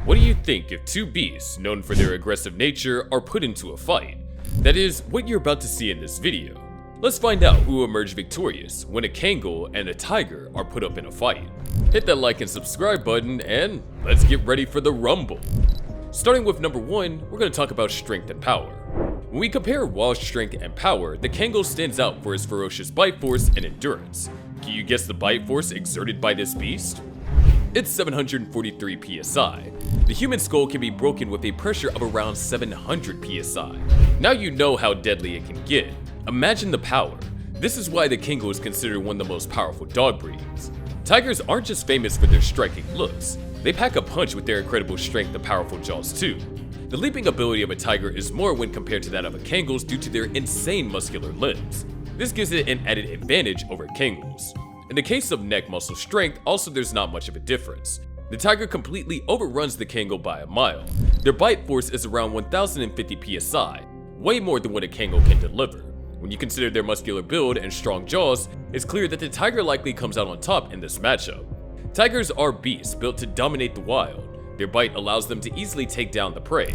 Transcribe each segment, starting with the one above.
What do you think if two beasts known for their aggressive nature are put into a fight? That is what you're about to see in this video. Let's find out who emerged victorious when a Kangal and a tiger are put up in a fight. Hit that like and subscribe button and let's get ready for the rumble. Starting with number 1, we're going to talk about strength and power. When we compare wild strength and power, the Kangal stands out for its ferocious bite force and endurance. Can you guess the bite force exerted by this beast? It's 743 psi. The human skull can be broken with a pressure of around 700 psi. Now you know how deadly it can get. Imagine the power. This is why the Kangal is considered one of the most powerful dog breeds. Tigers aren't just famous for their striking looks. They pack a punch with their incredible strength and powerful jaws too. The leaping ability of a tiger is more when compared to that of a Kangal's due to their insane muscular limbs. This gives it an added advantage over Kangal's. In the case of neck muscle strength, also there's not much of a difference. The tiger completely overruns the Kangal by a mile. Their bite force is around 1050 psi, way more than what a Kangal can deliver. When you consider their muscular build and strong jaws, it's clear that the tiger likely comes out on top in this matchup. Tigers are beasts built to dominate the wild. Their bite allows them to easily take down the prey.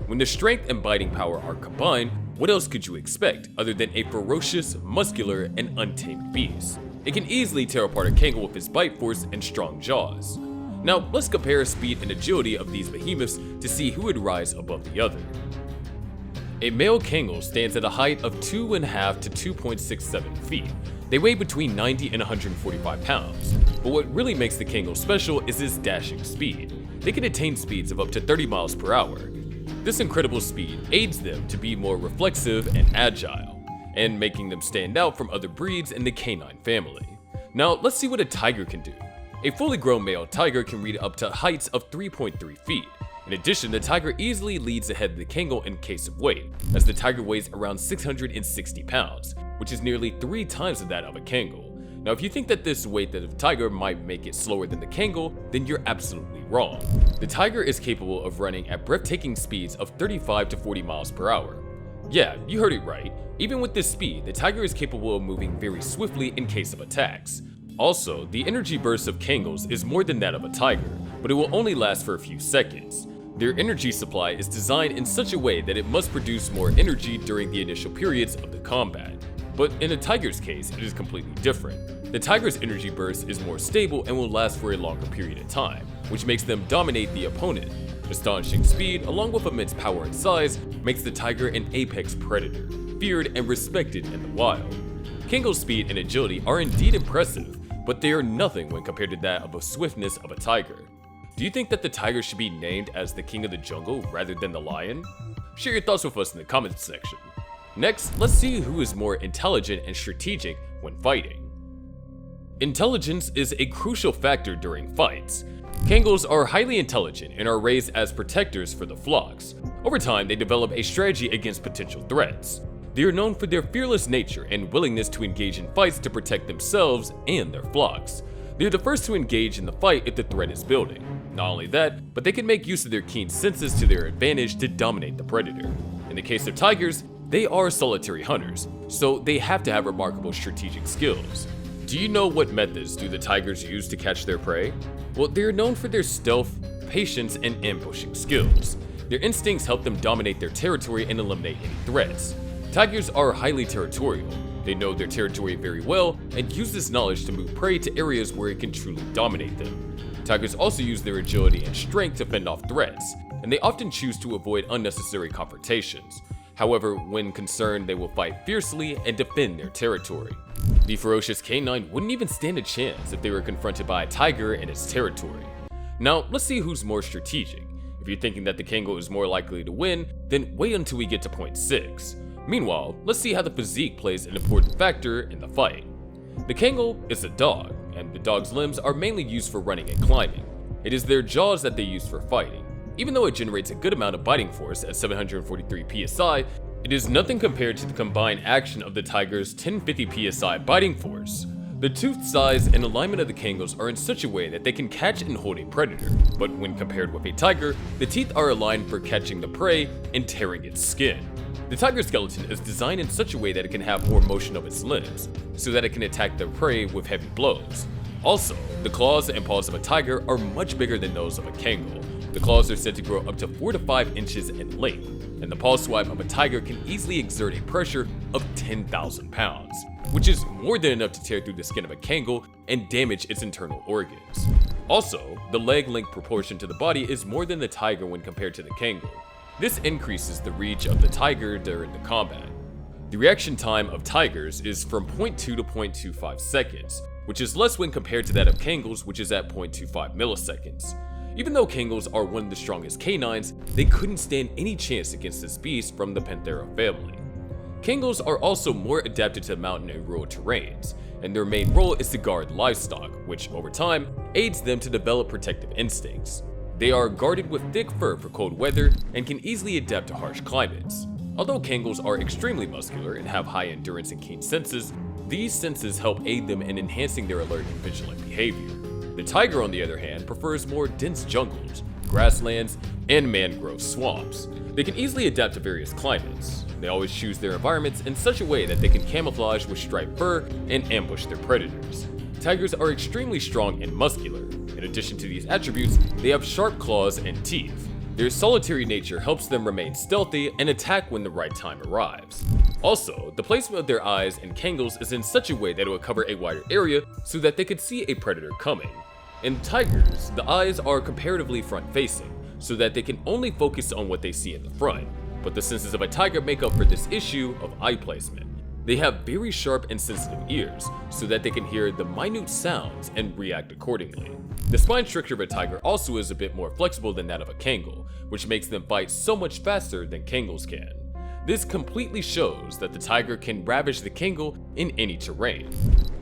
When the strength and biting power are combined, what else could you expect other than a ferocious, muscular, and untamed beast? It can easily tear apart a Kangal with its bite force and strong jaws. Now, let's compare speed and agility of these behemoths to see who would rise above the other. A male Kangal stands at a height of 2.5 to 2.67 feet. They weigh between 90 and 145 pounds. But what really makes the Kangal special is its dashing speed. They can attain speeds of up to 30 miles per hour. This incredible speed aids them to be more reflexive and agile, and making them stand out from other breeds in the canine family. Now, let's see what a tiger can do. A fully grown male tiger can reach up to heights of 3.3 feet. In addition, the tiger easily leads ahead of the Kangal in case of weight, as the tiger weighs around 660 pounds, which is nearly 3 times that of a Kangal. Now, if you think that this weight of the tiger might make it slower than the Kangal, then you're absolutely wrong. The tiger is capable of running at breathtaking speeds of 35 to 40 miles per hour. Yeah, you heard it right. Even with this speed, the tiger is capable of moving very swiftly in case of attacks. Also, the energy burst of Kangals is more than that of a tiger, but it will only last for a few seconds. Their energy supply is designed in such a way that it must produce more energy during the initial periods of the combat. But in a tiger's case, it is completely different. The tiger's energy burst is more stable and will last for a longer period of time, which makes them dominate the opponent. Astonishing speed, along with immense power and size, makes the tiger an apex predator, feared and respected in the wild. Kangal's speed and agility are indeed impressive, but they are nothing when compared to that of the swiftness of a tiger. Do you think that the tiger should be named as the king of the jungle rather than the lion? Share your thoughts with us in the comments section. Next, let's see who is more intelligent and strategic when fighting. Intelligence is a crucial factor during fights. Kangals are highly intelligent and are raised as protectors for the flocks. Over time, they develop a strategy against potential threats. They are known for their fearless nature and willingness to engage in fights to protect themselves and their flocks. They are the first to engage in the fight if the threat is building. Not only that, but they can make use of their keen senses to their advantage to dominate the predator. In the case of tigers, they are solitary hunters, so they have to have remarkable strategic skills. Do you know what methods do the tigers use to catch their prey? Well, they are known for their stealth, patience, and ambushing skills. Their instincts help them dominate their territory and eliminate any threats. Tigers are highly territorial. They know their territory very well and use this knowledge to move prey to areas where it can truly dominate them. Tigers also use their agility and strength to fend off threats, and they often choose to avoid unnecessary confrontations. However, when concerned, they will fight fiercely and defend their territory. The ferocious canine wouldn't even stand a chance if they were confronted by a tiger in its territory. Now, let's see who's more strategic. If you're thinking that the Kangal is more likely to win, then wait until we get to point 6. Meanwhile, let's see how the physique plays an important factor in the fight. The Kangal is a dog, and the dog's limbs are mainly used for running and climbing. It is their jaws that they use for fighting. Even though it generates a good amount of biting force at 743 psi, it is nothing compared to the combined action of the tiger's 1050 psi biting force. The tooth size and alignment of the Kangals are in such a way that they can catch and hold a predator, but when compared with a tiger, the teeth are aligned for catching the prey and tearing its skin. The tiger skeleton is designed in such a way that it can have more motion of its limbs, so that it can attack the prey with heavy blows. Also, the claws and paws of a tiger are much bigger than those of a Kangal, The claws are said to grow up to 4 to 5 inches in length, and the paw swipe of a tiger can easily exert a pressure of 10,000 pounds, which is more than enough to tear through the skin of a Kangal and damage its internal organs. Also, the leg length proportion to the body is more than the tiger when compared to the Kangal. This increases the reach of the tiger during the combat. The reaction time of tigers is from 0.2 to 0.25 seconds, which is less when compared to that of Kangals, which is at 0.25 milliseconds. Even though Kangals are one of the strongest canines, they couldn't stand any chance against this beast from the Panthera family. Kangals are also more adapted to mountain and rural terrains, and their main role is to guard livestock, which over time aids them to develop protective instincts. They are guarded with thick fur for cold weather and can easily adapt to harsh climates. Although Kangals are extremely muscular and have high endurance and keen senses, these senses help aid them in enhancing their alert and vigilant behavior. The tiger, on the other hand, prefers more dense jungles, grasslands, and mangrove swamps. They can easily adapt to various climates. They always choose their environments in such a way that they can camouflage with striped fur and ambush their predators. Tigers are extremely strong and muscular. In addition to these attributes, they have sharp claws and teeth. Their solitary nature helps them remain stealthy and attack when the right time arrives. Also, the placement of their eyes in Kangals is in such a way that it will cover a wider area so that they could see a predator coming. In tigers, the eyes are comparatively front-facing, so that they can only focus on what they see in the front, but the senses of a tiger make up for this issue of eye placement. They have very sharp and sensitive ears, so that they can hear the minute sounds and react accordingly. The spine structure of a tiger also is a bit more flexible than that of a Kangal, which makes them fight so much faster than Kangals can. This completely shows that the tiger can ravage the Kangal in any terrain.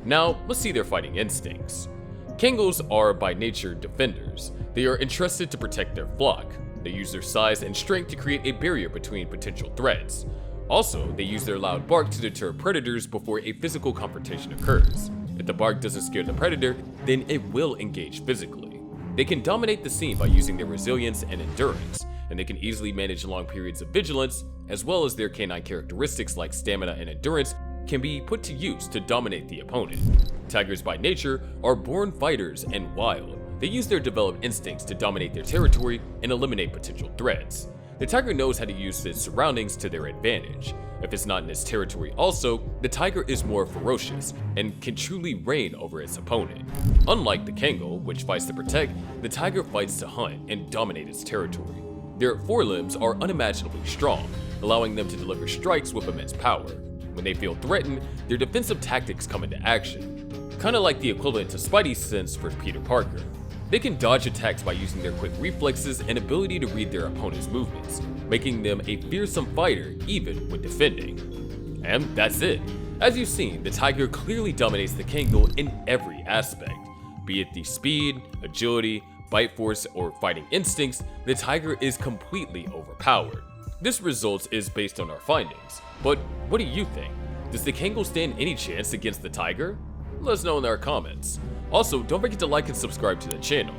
Now, let's see their fighting instincts. Kangals are by nature defenders. They are entrusted to protect their flock. They use their size and strength to create a barrier between potential threats. Also, they use their loud bark to deter predators before a physical confrontation occurs. If the bark doesn't scare the predator, then it will engage physically. They can dominate the scene by using their resilience and endurance, and they can easily manage long periods of vigilance, as well as their canine characteristics like stamina and endurance can be put to use to dominate the opponent. Tigers by nature are born fighters and wild. They use their developed instincts to dominate their territory and eliminate potential threats. The tiger knows how to use its surroundings to their advantage. If it's not in its territory also, the tiger is more ferocious and can truly reign over its opponent. Unlike the Kangal, which fights to protect, the tiger fights to hunt and dominate its territory. Their forelimbs are unimaginably strong, allowing them to deliver strikes with immense power. When they feel threatened, their defensive tactics come into action, kinda like the equivalent to Spidey's sense for Peter Parker. They can dodge attacks by using their quick reflexes and ability to read their opponent's movements, making them a fearsome fighter even when defending. And that's it. As you've seen, the tiger clearly dominates the Kangal in every aspect. Be it the speed, agility, bite force, or fighting instincts, the tiger is completely overpowered. This result is based on our findings, but what do you think? Does the Kangal stand any chance against the tiger? Let us know in our comments. Also, don't forget to like and subscribe to the channel.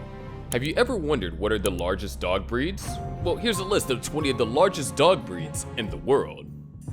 Have you ever wondered what are the largest dog breeds? Well, here's a list of 20 of the largest dog breeds in the world.